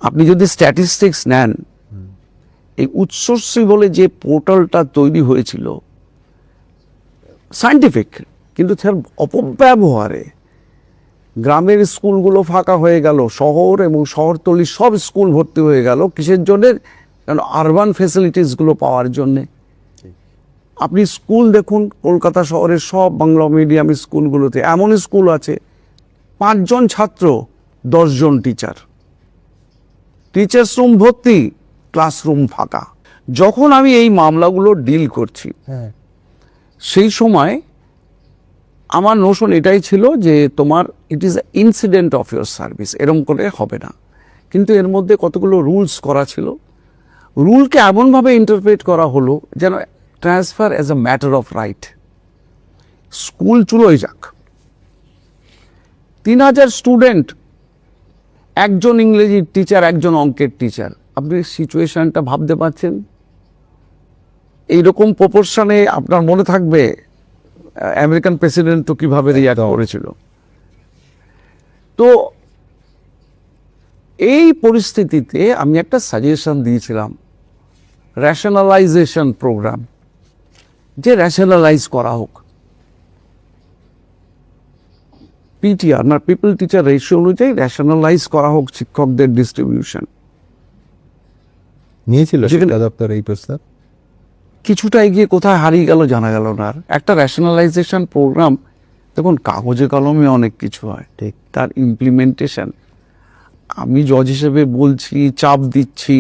আপনি যদি স্ট্যাটিস্টিক্স নেন, এই উৎসশ্রী বলে যে পোর্টালটা তৈরি হয়েছিল সায়েন্টিফিক, কিন্তু তার অপব্যবহারে গ্রামের স্কুলগুলো ফাঁকা হয়ে গেল, শহর এবং শহরতলি সব স্কুল ভর্তি হয়ে গেল। কিসের জন্যে? কারণ আরবান ফেসিলিটিসগুলো পাওয়ার জন্যে। আপনি স্কুল দেখুন, কলকাতা শহরের সব বাংলা মিডিয়াম স্কুলগুলোতে এমন স্কুল আছে 5 জন ছাত্র 10 জন টিচার, টিচার্স রুম ভর্তি, ক্লাসরুম ফাঁকা। যখন আমি এই মামলাগুলো ডিল করছি, সেই সময় আমার নোশন এটাই ছিল যে তোমার it is incident of your service, এরম করে হবে না। কিন্তু এর মধ্যে কতগুলো রুলস করা ছিল, রুলকে এমনভাবে ইন্টারপ্রেট করা হলো যেন transfer as a matter of right. School চুলোয় যাক, 3000 স্টুডেন্ট, একজন ইংরেজির টিচার, একজন অঙ্কের টিচার। আপনি সিচুয়েশনটা ভাবতে পারছেন? এইরকম প্রপোর্শনে আপনার মনে থাকবে আমেরিকান প্রেসিডেন্ট তো কিভাবে রিঅ্যাক্ট করেছিল। তো এই পরিস্থিতিতে আমি একটা সাজেশন দিয়েছিলাম, রেশনালাইজেশন প্রোগ্রাম, যে রেশনালাইজ করা হোক পিটিআর না পিপল টিচার রেশিও অনুযায়ী রেশনালাইজ করা হোক শিক্ষকদের ডিস্ট্রিবিউশন। নিয়েছিল শিক্ষা দপ্তর এই প্রস্তাব? কিছুটা এগিয়ে কোথায় হারিয়ে গেল জানা গেল না। আর একটা রেশনালাইজেশন প্রোগ্রাম, দেখুন কাগজে কলমে অনেক কিছু হয়, ঠিক, তার ইমপ্লিমেন্টেশন আমি জজ হিসেবে বলছি, চাপ দিচ্ছি,